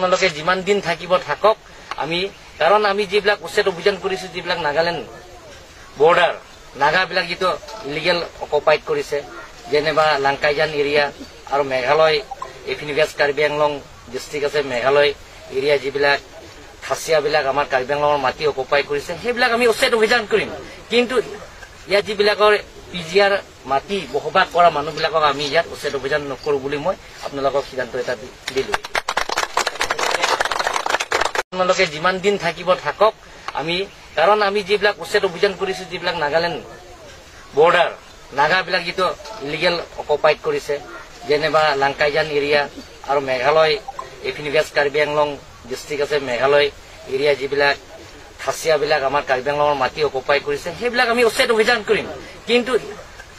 আপোনালোকে যিমান দিন থাকিব থাকক আমি কাৰণ আমি যিবিলাক উচ্ছেদ অভিযান কৰিছো যিবিলাক নাগালেণ্ড বৰ্ডাৰ নাগাবিলাক যেটো ইলিগেল অকুপাইড কৰিছে যেনেবা লাংকাইজান এৰিয়া আৰু মেঘালয় এফিনি ৱেষ্ট কাৰ্বি আংলং ডিষ্ট্ৰিক্ট আছে মেঘালয় এৰিয়া যিবিলাক খাচিয়াবিলাক আমাৰ কাৰ্বি আংলঙৰ মাটি অকুপাই কৰিছে সেইবিলাক আমি উচ্ছেদ অভিযান কৰিম কিন্তু ইয়াত যিবিলাকৰ পিজিআৰ মাটি বসবাস কৰা মানুহবিলাকক আমি ইয়াত উচ্ছেদ অভিযান নকৰো বুলি মই আপোনালোকক সিদ্ধান্ত এটা দিলো আপোনালোকে যিমান দিন থাকিব থাকক আমি কাৰণ আমি যিবিলাক উচ্ছেদ অভিযান কৰিছো যিবিলাক নাগালেণ্ড বৰ্ডাৰ নাগাবিলাক যেটো ইলিগেল অকুপাইড কৰিছে যেনেবা লাংকাইজান এৰিয়া আৰু মেঘালয় এফিনি ৱেষ্ট কাৰ্বি আংলং ডিষ্ট্ৰিক্ট আছে মেঘালয় এৰিয়া যিবিলাক খাচিয়াবিলাক আমাৰ কাৰ্বি আংলঙৰ মাটি অকুপাই কৰিছে সেইবিলাক আমি উচ্ছেদ অভিযান কৰিম কিন্তু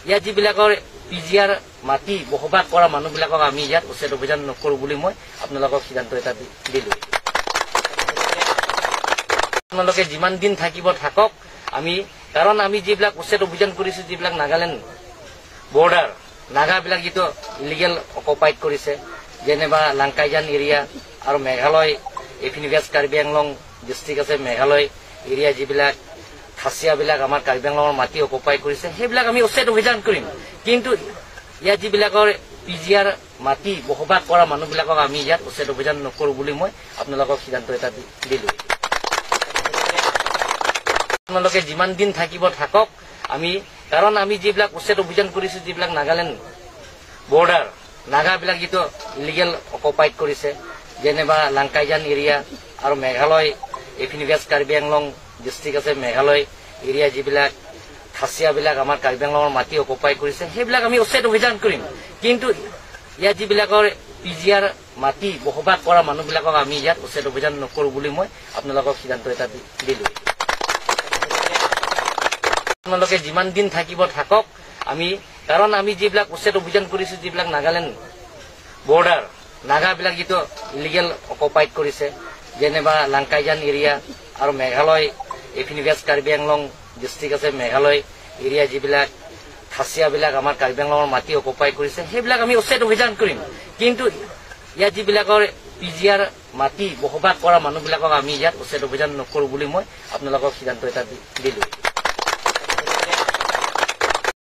ইয়াত যিবিলাকৰ পিজিআৰ মাটি বসবাস কৰা মানুহবিলাকক আমি ইয়াত উচ্ছেদ অভিযান নকৰো বুলি মই আপোনালোকক সিদ্ধান্ত এটা দিলো আপোনালোকে যিমান দিন থাকিব থাকক আমি কাৰণ আমি যিবিলাক উচ্ছেদ অভিযান কৰিছো যিবিলাক নাগালেণ্ড বৰ্ডাৰ নাগাবিলাক যেটো ইলিগেল অকুপাইড কৰিছে যেনেবা লাংকাইজান এৰিয়া আৰু মেঘালয় এফিনি ৱেষ্ট কাৰ্বি আংলং ডিষ্ট্ৰিক্ট আছে মেঘালয় এৰিয়া যিবিলাক খাচিয়াবিলাক আমাৰ কাৰ্বি আংলঙৰ মাটি অকুপাই কৰিছে সেইবিলাক আমি উচ্ছেদ অভিযান কৰিম কিন্তু ইয়াত যিবিলাকৰ পিজিআৰ মাটি বসবাস কৰা মানুহবিলাকক আমি ইয়াত উচ্ছেদ অভিযান নকৰো বুলি মই আপোনালোকক সিদ্ধান্ত এটা দিলো আপোনালোকে যিমান দিন থাকিব থাকক আমি কাৰণ আমি যিবিলাক উচ্ছেদ অভিযান কৰিছো যিবিলাক নাগালেণ্ড বৰ্ডাৰ নাগাবিলাক যেটো ইলিগেল অকুপাইড কৰিছে যেনেবা লাংকাইজান এৰিয়া আৰু মেঘালয় এফিনি ৱেষ্ট কাৰ্বি আংলং ডিষ্ট্ৰিক্ট আছে মেঘালয় এৰিয়া যিবিলাক খাচিয়াবিলাক আমাৰ কাৰ্বি আংলঙৰ মাটি অকুপাই কৰিছে সেইবিলাক আমি উচ্ছেদ অভিযান কৰিম কিন্তু ইয়াত যিবিলাকৰ পিজিআৰ মাটি বসবাস কৰা মানুহবিলাকক আমি ইয়াত উচ্ছেদ অভিযান নকৰো বুলি মই আপোনালোকক সিদ্ধান্ত এটা দিলো আপোনালোকে যিমান দিন থাকিব থাকক আমি কাৰণ আমি যিবিলাক উচ্ছেদ অভিযান কৰিছো যিবিলাক নাগালেণ্ড বৰ্ডাৰ নাগাবিলাক যেটো ইলিগেল অকুপাইড কৰিছে যেনেবা লাংকাইজান এৰিয়া আৰু মেঘালয় এফিনি ৱেষ্ট কাৰ্বি আংলং ডিষ্ট্ৰিক্ট আছে মেঘালয় এৰিয়া যিবিলাক খাচিয়াবিলাক আমাৰ কাৰ্বি আংলঙৰ মাটি অকুপাই কৰিছে সেইবিলাক আমি উচ্ছেদ অভিযান কৰিম কিন্তু ইয়াত যিবিলাকৰ পিজিআৰ মাটি বসবাস কৰা মানুহবিলাকক আমি ইয়াত উচ্ছেদ অভিযান নকৰো বুলি মই আপোনালোকক সিদ্ধান্ত এটা দিলো